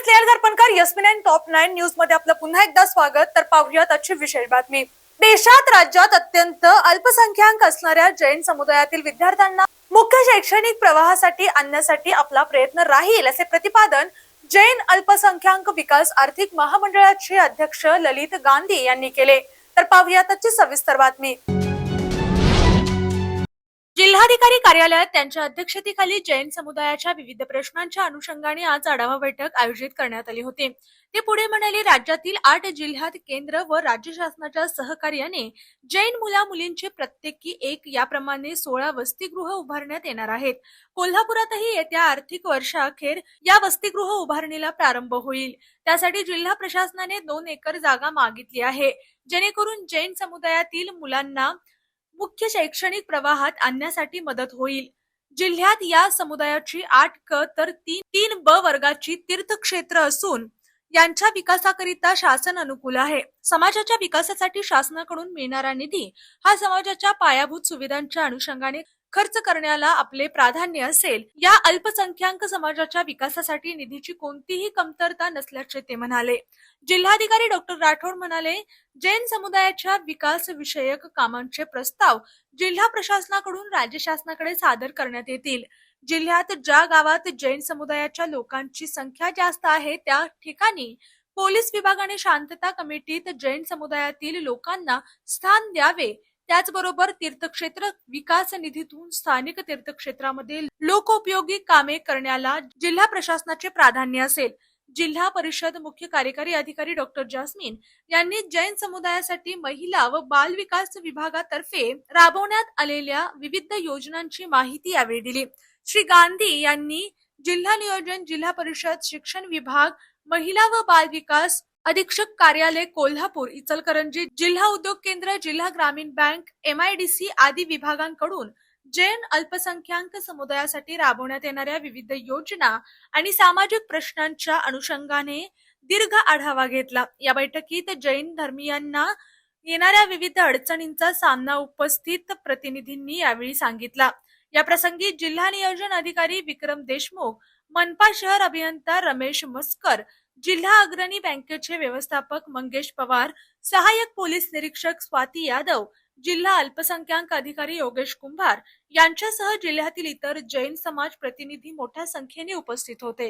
स्नेहल दर्पणकर, यस्मिन top 9 news मध्ये आपलं पुन्हा एकदा स्वागत। तर पाहूयात आजची विशेष बातमी। देशात राज्यात अत्यंत अल्पसंख्याक असणाऱ्या जैन समुदायातील विद्यार्थ्यांना मुख्य शैक्षणिक प्रवाहासाठी आणण्यासाठी आपला प्रयत्न राहील, असे प्रतिपादन जैन अल्पसंख्याक विकास आर्थिक महामंडळाचे अध्यक्ष ललित गांधी यांनी केले। तर पाहूयात आजची सविस्तर बातमी। जिल्हाधिकारी कार्यालयात त्यांच्या अध्यक्षतेखाली जैन समुदायाच्या विविध प्रश्नांच्या अनुषंगाने आज आढावा बैठक आयोजित करण्यात आली होती। ते पुढे म्हणाले, राज्यातील 8 जिल्ह्यात केंद्र व राज्य शासनाच्या सहकार्याने जैन मुला-मुलींचे प्रत्येकी एक याप्रमाणे 16 वसतिगृह उभारण्यात येणार आहेत। कोल्हापुरातही येत्या आर्थिक वर्षाअखेर या वसतिगृह उभारणीला प्रारंभ होईल। त्यासाठी जिल्हा प्रशासनाने 2 एकर जागा मागितली आहे, जेणेकरून जैन समुदायातील मुलांना मुख्य शैक्षणिक प्रवाहात आणण्यासाठी मदत होईल। जिल्ह्यात या समुदायाची 8 क तर 3 ब वर्गाची तीर्थक्षेत्र असून यांच्या विकासाकरिता शासन अनुकूल आहे। समाजाच्या विकासासाठी शासनाकडून मिळणारा निधी हा समाजाच्या पायाभूत सुविधांच्या अनुषंगाने खर्च करण्याला आपले प्राधान्य असेल। या अल्पसंख्याक समाजाच्या विकासासाठी निधीची कोणतीही कमतरता नसल्याचे ते म्हणाले। जिल्हाधिकारी डॉक्टर राठोड म्हणाले, जैन समुदायाच्या विकास विषयक कामांचे प्रस्ताव जिल्हा प्रशासनाकडून राज्य शासनाकडे सादर करण्यात येतील। जिल्ह्यात ज्या गावात जैन समुदायाच्या लोकांची संख्या जास्त आहे त्या ठिकाणी पोलीस विभागाने शांतता कमिटीत जैन समुदायातील लोकांना स्थान द्यावे। त्याचबरोबर तीर्थक्षेत्र विकास निधीतून स्थानिक तीर्थक्षेत्रामध्ये लोकोपयोगी कामे करण्याला जिल्हा प्रशासनाचे प्राधान्य असेल। जिल्हा परिषद मुख्य कार्यकारी अधिकारी डॉक्टर जास्मिन यांनी जैन समुदायासाठी महिला व बाल विकास विभागातर्फे राबवण्यात आलेल्या विविध योजनांची माहिती यावेळी दिली। श्री गांधी यांनी जिल्हा नियोजन, जिल्हा परिषद शिक्षण विभाग, महिला व बाल विकास अधीक्षक कार्यालय कोल्हापूर, इचलकरंजी, जिल्हा उद्योग केंद्र, जिल्हा ग्रामीण बँक, MIDC आदी विभागांकडून जैन अल्पसंख्याक समुदायासाठी राबवण्यात येणाऱ्या विविध योजना आणि सामाजिक प्रश्नांच्या अनुषंगाने दीर्घ आढावा घेतला। या बैठकीत जैन धर्मीयांना येणाऱ्या विविध अडचणींचा सामना उपस्थित प्रतिनिधींनी यावेळी सांगितला। या प्रसंगी जिल्हा नियोजन अधिकारी विक्रम देशमुख, मनपा शहर अभियंता रमेश मस्कर, जिल्हा अग्रणी बँकेचे व्यवस्थापक मंगेश पवार, सहाय्यक पोलीस निरीक्षक स्वाती यादव, जिल्हा अल्पसंख्याक अधिकारी योगेश कुंभार यांच्यासह जिल्ह्यातील इतर जैन समाज प्रतिनिधी मोठ्या संख्येने उपस्थित होते।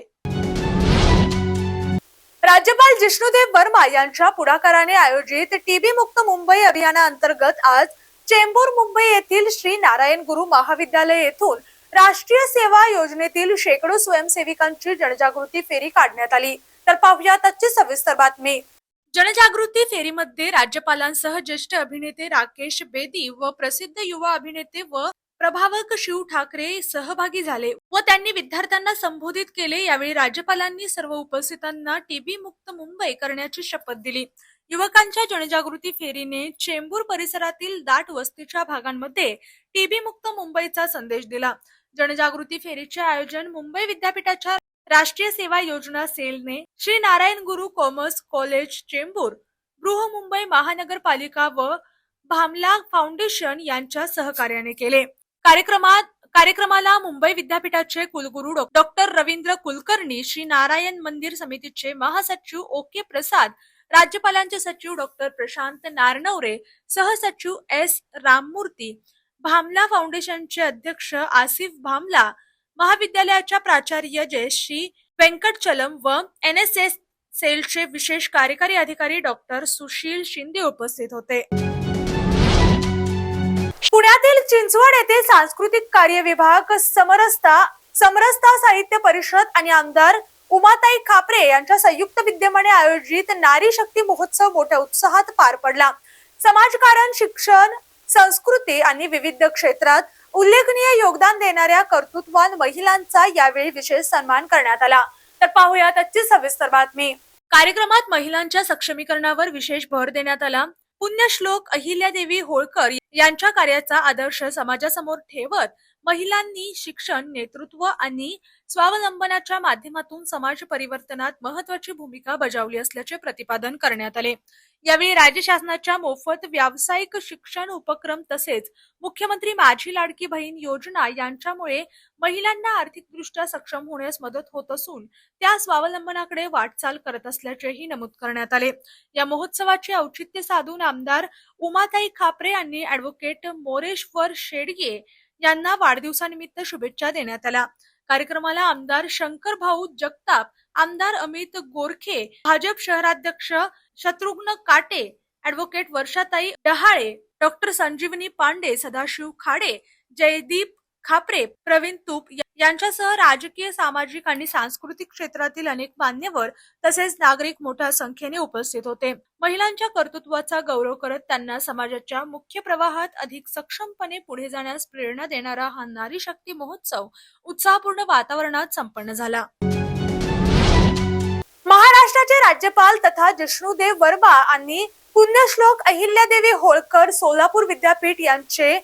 राज्यपाल जिष्णुदेव वर्मा यांच्या पुढाकाराने आयोजित टीबी मुक्त मुंबई अभियानाअंतर्गत आज चेंबूर मुंबई येथील श्री नारायण गुरु महाविद्यालय येथून राष्ट्रीय सेवा योजनेतील शेकडो स्वयंसेविकांची जनजागृती फेरी काढण्यात आली। तर पाहूयात आजची सविस्तर बातमी। जनजागृती फेरीमध्ये राज्यपालांसह ज्येष्ठ अभिनेते राकेश बेदी व प्रसिद्ध युवा अभिनेते व प्रभावक शिव ठाकरे सहभागी झाले व त्यांनी विद्यार्थ्यांना संबोधित केले। यावेळी राज्यपालांनी सर्व उपस्थितांना टीबी मुक्त मुंबई करण्याची शपथ दिली। युवकांच्या जनजागृती फेरीने चेंबूर परिसरातील दाट वस्तीच्या भागांमध्ये टीबी मुक्त मुंबईचा संदेश दिला। जनजागृती फेरीचे आयोजन मुंबई विद्यापीठाच्या राष्ट्रीय सेवा योजना सेलने, श्री नारायण गुरु कॉमर्स कॉलेज चेंबूर, बृहमुंबई महानगरपालिका व भामला फाउंडेशन यांच्या सहकार्याने केले। कार्यक्रमाला मुंबई विद्यापीठाचे कुलगुरू डॉक्टर रवींद्र कुलकर्णी, श्री नारायण मंदिर समितीचे महासचिव ओके प्रसाद, राज्यपालांचे सचिव डॉक्टर प्रशांत नारनवरे, सहसचिव S राममूर्ती, भामला फाउंडेशनचे अध्यक्ष आसिफ भामला, महाविद्यालयाच्या प्राचार्य जयश्री वेंकटचलम व NSS सेलचे विशेष कार्यकारी अधिकारी डॉक्टर सुशील शिंदे उपस्थित होते। पुण्यातील चिंचवड येथे सांस्कृतिक कार्य विभाग, समरसता साहित्य परिषद आणि आमदार उमाताई खापरे यांच्या संयुक्त विद्यमाने आयोजित नारी शक्ती महोत्सव मोठ्या उत्साहात पार पडला। समाजकारण, शिक्षण, संस्कृती आणि विविध क्षेत्रात उल्लेखनीय योगदान देणाऱ्या कर्तृत्ववान महिलांचा यावेळी विशेष सन्मान करण्यात आला। तर पाहूयात आजची सविस्तर बातमी। कार्यक्रमात महिलांच्या सक्षमीकरणावर विशेष भर देण्यात आला। पुण्यश्लोक अहिल्यादेवी होळकर यांच्या कार्याचा आदर्श समाजासमोर ठेवत महिलांनी शिक्षण, नेतृत्व आणि स्वावलंबनाच्या माध्यमातून समाज परिवर्तनात महत्त्वाची भूमिका बजावली असल्याचे प्रतिपादन करण्यात आले। यावेळी राज्य शासनाच्या मोफत व्यावसायिक शिक्षण उपक्रम तसेच मुख्यमंत्री माझी लाडकी बहीण योजना यांच्यामुळे महिलांना आर्थिकदृष्ट्या सक्षम होण्यास मदत होत असून त्या स्वावलंबनाकडे वाटचाल करत असल्याचेही नमूद करण्यात आले। या महोत्सवाचे औचित्य साधून आमदार उमाताई खापरे यांनी ॲडव्होकेट मोरेश्वर शेडगे यांना वाढदिवसानिमित्त शुभेच्छा देण्यात आल्या। कार्यक्रमाला आमदार शंकर भाऊ जगताप, आमदार अमित गोरखे, भाजप शहराध्यक्ष शत्रुघ्न काटे, ॲडव्होकेट वर्षाताई डहाळे, डॉक्टर संजीवनी पांडे, सदाशिव खाडे, जयदीप खापरे, प्रवीण तूप यांच्यासह राजकीय, सामाजिक आणि सांस्कृतिक क्षेत्रातील अनेक मान्यवर तसेच नागरिक मोठ्या संख्येने उपस्थित होते। महिलांच्या कर्तृत्वाचा गौरव करत त्यांना समाजाच्या मुख्य प्रवाहात अधिक सक्षमपणे पुढे जाण्यास प्रेरणा देणारा हा नारी शक्ती महोत्सव उत्साहपूर्ण वातावरणात संपन्न झाला। महाराष्ट्राचे राज्यपाल तथा जिष्णुदेव वर्मा आणि पुण्यश्लोक अहिल्यादेवी होळकर सोलापूर विद्यापीठ यांचे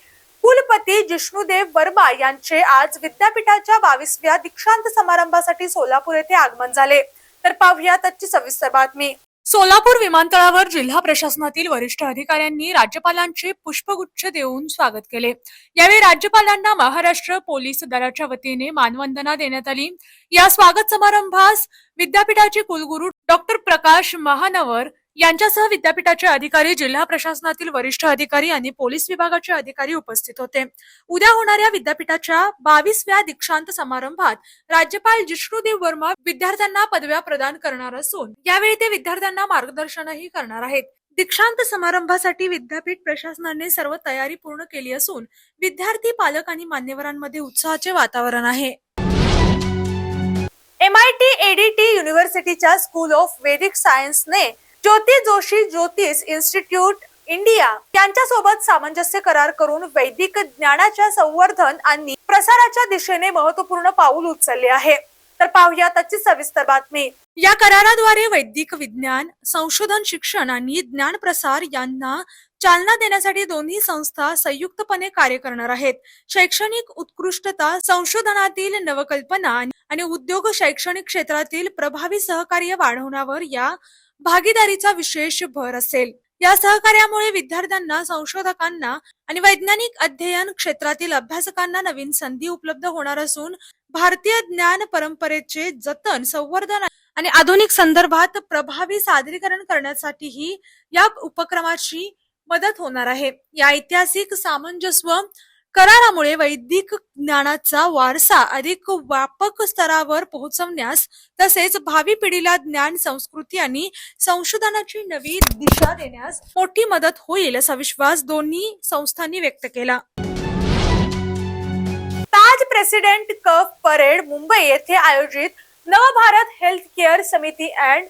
कुलपती जिष्णुदेव वर्मा यांचे आज विद्यापीठाच्या 22व्या दीक्षांत समारंभासाठी सोलापूर येथे आगमन झाले। तर पाहूया त्याची सविस्तर बातमी। सोलापूर विमानतळावर जिल्हा प्रशासनातील वरिष्ठ अधिकाऱ्यांनी राज्यपालांचे पुष्पगुच्छ देऊन स्वागत केले। यावेळी राज्यपालांना महाराष्ट्र पोलीस दलाच्या वतीने मानवंदना देण्यात आली। या स्वागत समारंभास विद्यापीठाचे कुलगुरू डॉक्टर प्रकाश महानवर यांच्यासह विद्यापीठाचे अधिकारी, जिल्हा प्रशासनातील वरिष्ठ अधिकारी आणि पोलीस विभागाचे अधिकारी उपस्थित होते। उद्या होणाऱ्या विद्यापीठाच्या 22व्या दीक्षांत समारंभात राज्यपाल जिष्णुदेव वर्मा विद्यार्थ्यांना पदव्या प्रदान करणार असून यावेळी ते विद्यार्थ्यांना मार्गदर्शनही करणार आहेत। दीक्षांत समारंभासाठी विद्यापीठ प्रशासनाने सर्व तयारी पूर्ण केली असून विद्यार्थी, पालक आणि मान्यवरांमध्ये उत्साहाचे वातावरण आहे। MIT ADT युनिव्हर्सिटीच्या स्कूल ऑफ वैदिक सायन्सने ज्योती जोशी ज्योतिष इन्स्टिट्यूट इंडिया यांच्यासोबत सामंजस्य करार करून वैदिक ज्ञानाच्या संवर्धन आणि प्रसाराच्या दिशेने महत्त्वपूर्ण पाऊल उचलले आहे। तर पाहूया त्याची सविस्तर बातमी। या कराराद्वारे वैदिक विज्ञान, संशोधन, शिक्षण आणि ज्ञान प्रसार यांना चालना देण्यासाठी दोन्ही संस्था संयुक्तपणे कार्य करणार आहेत। शैक्षणिक उत्कृष्टता, संशोधनातील नवकल्पना आणि उद्योग शैक्षणिक क्षेत्रातील प्रभावी सहकार्य वाढवण्यावर या भागीदारीचा विशेष भर असेल। या सहकार्यामुळे विद्यार्थ्यांना, संशोधकांना आणि वैज्ञानिक अध्ययन क्षेत्रातील अभ्यासकांना नवीन संधी उपलब्ध होणार असून भारतीय ज्ञान परंपरेचे जतन, संवर्धन आणि आधुनिक संदर्भात प्रभावी सादरीकरण करण्यासाठीही या उपक्रमाची मदत होणार आहे। या ऐतिहासिक सामंजस्य करारामुळे वैदिक ज्ञानाचा वारसा अधिक व्यापक स्तरावर पोहोचवण्यास तसेच भावी पिढीला ज्ञान, संस्कृती आणि संशोधनाची नवी दिशा देण्यास मोठी मदत होईल असा विश्वास दोन्ही संस्थांनी व्यक्त केला। ताज प्रेसिडेंट कप परेड मुंबई येथे आयोजित नवभारत हेल्थ केअर समिती अँड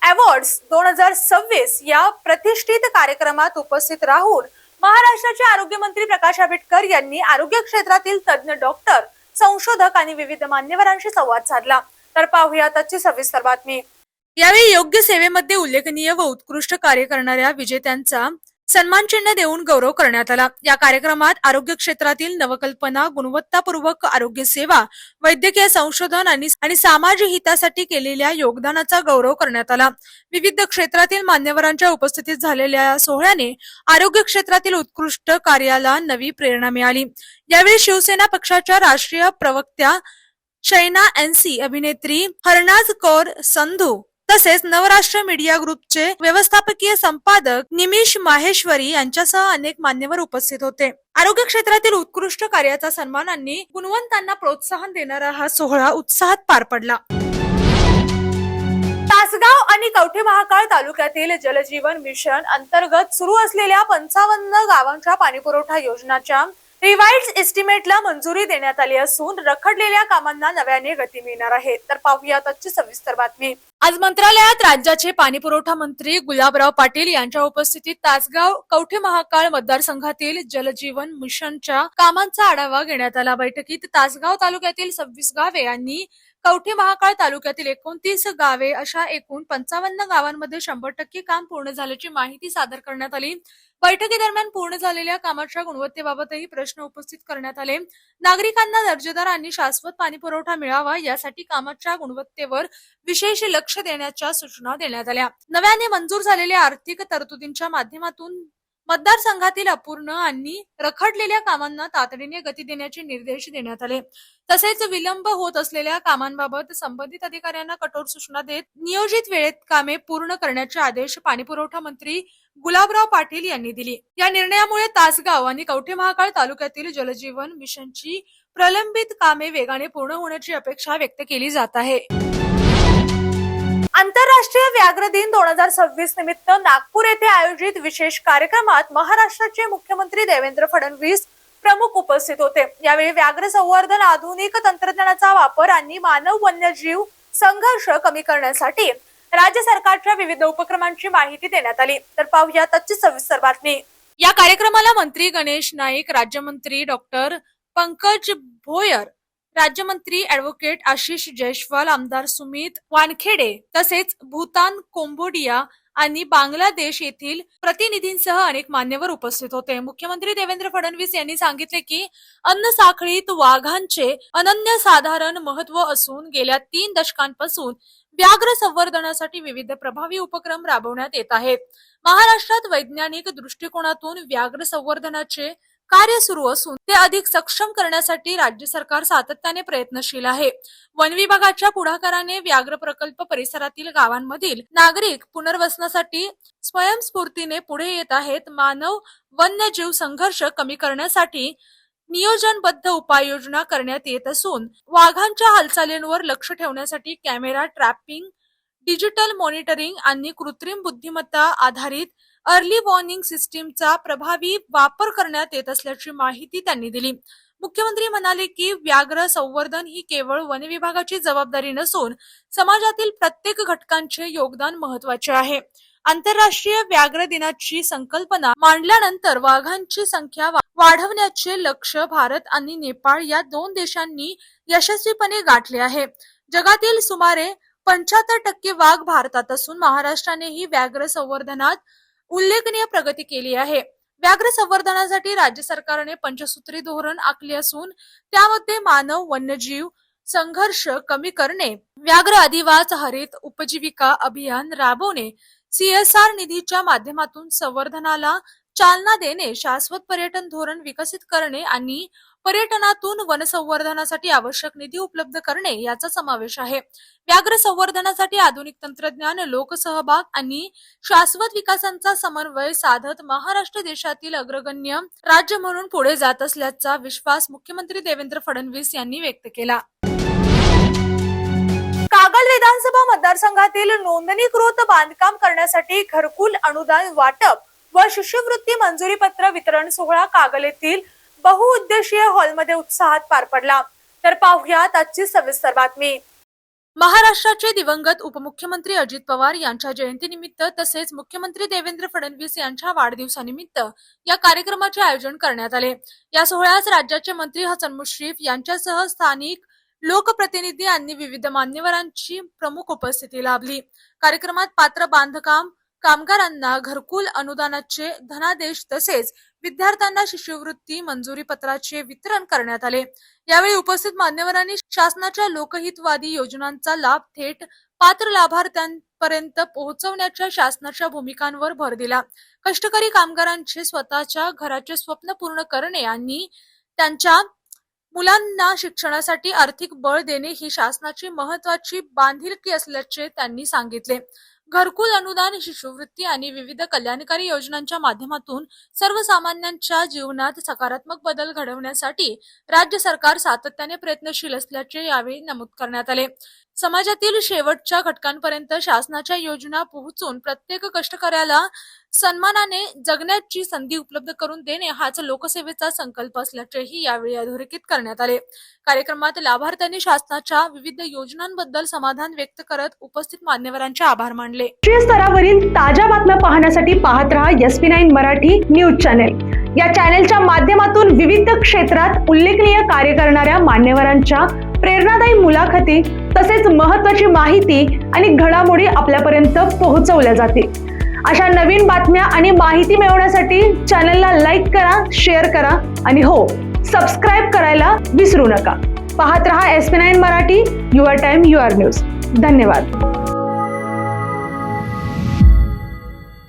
अवॉर्ड्स 2026 या प्रतिष्ठित कार्यक्रमात उपस्थित राहून महाराष्ट्राचे आरोग्य मंत्री प्रकाश आंबेडकर यांनी आरोग्य क्षेत्रातील तज्ञ डॉक्टर, संशोधक आणि विविध मान्यवरांशी संवाद साधला। तर पाहूया त्याची सविस्तर बातमी। यावेळी योग्य सेवेमध्ये उल्लेखनीय व उत्कृष्ट कार्य करणाऱ्या विजेत्यांचा सन्मान चिन्ह देऊन गौरव करण्यात आला। या कार्यक्रमात आरोग्य क्षेत्रातील नवकल्पना, गुणवत्तापूर्वक आरोग्य सेवा, वैद्यकीय संशोधन आणि समाज हितासाठी केलेल्या योगदानाचा गौरव करण्यात आला। विविध क्षेत्रातील मान्यवरांच्या उपस्थितीत झालेल्या सोहळ्याने आरोग्य क्षेत्रातील उत्कृष्ट कार्याला नवी प्रेरणा मिळाली। यावेळी शिवसेना पक्षाच्या राष्ट्रीय प्रवक्त्या शैना NC, अभिनेत्री हरनाज कौर संधू तसेच नवराष्ट्र मीडिया ग्रुपचे व्यवस्थापकीय संपादक निमिष माहेश्वरी यांच्यासह अनेक मान्यवर उपस्थित होते। आरोग्य क्षेत्रातील उत्कृष्ट कार्याचा सन्मान आणि गुणवंतांना प्रोत्साहन देणारा हा सोहळा उत्साहात पार पडला। तासगाव आणि कवठे महाकाळ तालुक्यातील जलजीवन मिशन अंतर्गत सुरू असलेल्या 55 गावांच्या पाणीपुरवठा योजनाच्या रिवाइज्ड एस्टिमेटला मंजुरी देण्यात आली असून रखडलेल्या कामांना नव्याने गती मिळणार आहे। तर पाहूया त्याची सविस्तर बातमी। आज मंत्रालयात राज्याचे पाणीपुरवठा मंत्री गुलाबराव पाटील यांच्या उपस्थितीत तासगाव कवठे महाकाळ मतदारसंघातील जलजीवन मिशनच्या कामांचा आढावा घेण्यात आला। बैठकीत तासगाव तालुक्यातील 26 गावे आणि कवठे महाकाळ तालुक्यातील 29 गावे अशा एकूण 55 गावांमध्ये 100% काम पूर्ण झाल्याची माहिती सादर करण्यात आली। बैठकीदरम्यान पूर्ण झालेल्या कामाच्या गुणवत्तेबाबतही प्रश्न उपस्थित करण्यात आले। नागरिकांना दर्जेदार आणि शाश्वत पाणीपुरवठा मिळावा यासाठी कामाच्या गुणवत्तेवर विशेष लक्ष देण्याच्या सूचना देण्यात आल्या। नव्याने मंजूर झालेल्या आर्थिक तरतुदींच्या माध्यमातून मतदारसंघातील अपूर्ण आणि रखडलेल्या कामांना तातडीने गती देण्याचे निर्देश देण्यात आले। तसेच विलंब होत असलेल्या कामांबाबत संबंधित अधिकाऱ्यांना कठोर सूचना देत नियोजित वेळेत कामे पूर्ण करण्याचे आदेश पाणीपुरवठा मंत्री गुलाबराव पाटील यांनी दिले। या निर्णयामुळे तासगाव आणि कवठे महाकाळ तालुक्यातील जलजीवन मिशनची प्रलंबित कामे वेगाने पूर्ण होण्याची अपेक्षा व्यक्त केली जात आहे। आंतरराष्ट्रीय व्याघ्र दिन 2026 निमित्त नागपूर येथे आयोजित विशेष कार्यक्रमात महाराष्ट्राचे मुख्यमंत्री देवेंद्र फडणवीस प्रमुख उपस्थित होते। यावेळी व्याघ्र संवर्धन, आधुनिक तंत्रज्ञानाचा वापर आणि मानव वन्यजीव संघर्ष कमी करण्यासाठी राज्य सरकारच्या विविध उपक्रमांची माहिती देण्यात आली। तर पाहूया त्याची सविस्तर बातमी। या कार्यक्रमाला मंत्री गणेश नाईक, राज्यमंत्री डॉक्टर पंकज भोयर, राज्यमंत्री ॲडव्होकेट आशिष जयस्वाल, आमदार सुमित वानखेडे तसेच भूतान, कंबोडिया आणि बांगलादेश येथील प्रतिनिधींसह अनेक मान्यवर उपस्थित होते। मुख्यमंत्री देवेंद्र फडणवीस यांनी सांगितले की अन्न साखळीत वाघांचे अनन्यसाधारण महत्त्व असून गेल्या 3 दशकांपासून व्याघ्र संवर्धनासाठी विविध प्रभावी उपक्रम राबवण्यात येत आहेत। महाराष्ट्रात वैज्ञानिक दृष्टिकोनातून व्याघ्र संवर्धनाचे कार्य सुरू असून ते अधिक सक्षम करण्यासाठी राज्य सरकार सातत्याने प्रयत्नशील आहे। वन विभागाच्या पुढाकाराने व्याघ्र प्रकल्प परिसरातील गावांमधील नागरिक पुनर्वसनासाठी स्वयंस्फूर्तीने पुढे येत आहेत। मानव वन्यजीव संघर्ष कमी करण्यासाठी नियोजनबद्ध उपाययोजना करण्यात येत असून वाघांच्या हालचालींवर लक्ष ठेवण्यासाठी कॅमेरा ट्रॅपिंग, डिजिटल मॉनिटरिंग आणि कृत्रिम बुद्धिमत्ता आधारित अर्ली वॉर्निंग सिस्टीमचा प्रभावी वापर करण्यात येत असल्याची माहिती त्यांनी दिली। मुख्यमंत्री म्हणाले की व्याघ्र संवर्धन ही केवळ वन विभागाची जबाबदारी नसून समाजातील प्रत्येक घटकांचे योगदान महत्त्वाचे आहे। आंतरराष्ट्रीय व्याघ्र दिनाची संकल्पना मांडल्यानंतर वाघांची संख्या वाढवण्याचे लक्ष्य भारत आणि नेपाळ या 2 देशांनी यशस्वीपणे गाठले आहे। जगातील सुमारे 75% वाघ भारतात असून महाराष्ट्रानेही व्याघ्र संवर्धनात उल्लेखनीय प्रगती केली आहे। व्याघ्र संवर्धनासाठी राज्य सरकारने पंचसूत्री धोरण आखले असून त्यामध्ये मानव वन्यजीव संघर्ष कमी करणे, व्याघ्र अधिवास हरित उपजीविका अभियान राबवणे, CSR निधीच्या माध्यमातून संवर्धनाला चालना देणे, शाश्वत पर्यटन धोरण विकसित करणे आणि पर्यटनातून वन संवर्धनासाठी आवश्यक निधी उपलब्ध करणे याचा समावेश आहे। व्याघ्र संवर्धनासाठी आधुनिक तंत्रज्ञान, लोकसहभाग आणि शाश्वत विकासाचा समन्वय साधत महाराष्ट्र देशातील अग्रगण्य राज्य म्हणून पुढे जात असल्याचा विश्वास मुख्यमंत्री देवेंद्र फडणवीस यांनी व्यक्त केला। कागल विधानसभा मतदारसंघातील नोंदणीकृत बांधकाम करण्यासाठी घरकुल अनुदान वाटप व शिष्यवृत्ती मंजुरी पत्र वितरण सोहळा कागल येथील बहुउद्देशीय हॉलमध्ये उत्साहात पार पडला। तर पाहूया त्याची सविस्तर बातमी। महाराष्ट्राचे दिवंगत उपमुख्यमंत्री अजित पवार यांच्या जयंतीनिमित्त तसेच मुख्यमंत्री देवेंद्र फडणवीस यांच्या वाढदिवसानिमित्त या कार्यक्रमाचे आयोजन करण्यात आले। या सोहळ्यास राज्याचे मंत्री हसन मुश्रीफ यांच्यासह स्थानिक लोकप्रतिनिधी आणि विविध मान्यवरांची प्रमुख उपस्थिती लाभली। कार्यक्रमात पात्र बांधकाम कामगारांना घरकुल अनुदानाचे धनादेश तसेच विद्यार्थ्यांना शिष्यवृत्ती मंजुरी पत्राचे वितरण करण्यात आले। यावेळी उपस्थित मान्यवरांनी शासनाच्या लोकहितवादी योजनांचा लाभ थेट पात्र लाभार्थ्यांपर्यंत पोहोचवण्याच्या शासनाच्या भूमिकांवर भर दिला। कष्टकरी कामगारांचे स्वतःच्या घराचे स्वप्न पूर्ण करणे आणि त्यांच्या मुलांना शिक्षणासाठी आर्थिक बळ देणे ही शासनाची महत्त्वाची बांधिलकी असल्याचे त्यांनी सांगितले। घरकुल अनुदान, शिष्यवृत्ती आणि विविध कल्याणकारी योजनांच्या माध्यमातून सर्वसामान्यांच्या जीवनात सकारात्मक बदल घडवण्यासाठी राज्य सरकार सातत्याने प्रयत्नशील असल्याचे यावेळी नमूद करण्यात आले। समाजातील शेवटच्या घटकांपर्यंत शासनाच्या योजना पोहोचून प्रत्येक कष्टकऱ्याला सन्मानाने जगण्याची संधी उपलब्ध करून देणे हाच लोकसेवेचा संकल्प असल्याचेही यावेळी अधोरेखित करण्यात आले। कार्यक्रमात लाभार्थ्यांनी शासनाच्या विविध योजनांबद्दल समाधान व्यक्त करत उपस्थित मान्यवरांचे आभार मानले। राष्ट्रीय स्तरावरील ताज्या बातम्या पाहण्यासाठी पाहत रहा SP9 मराठी न्यूज चॅनेल। या चॅनेलच्या माध्यमातून विविध क्षेत्रात उल्लेखनीय कार्य करणाऱ्या मान्यवरांच्या प्रेरणादायी मुलाखती तसेच महत्त्वाची माहिती आणि घडामोडी आपल्यापर्यंत पोहोचवल्या जातील। अशा नवीन बातम्या आणि माहिती मिळवण्यासाठी चॅनलला लाईक करा, शेअर करा आणि हो, सबस्क्राईब करायला विसरू नका। पाहत रहा SP9 Marathi, your time your news. धन्यवाद।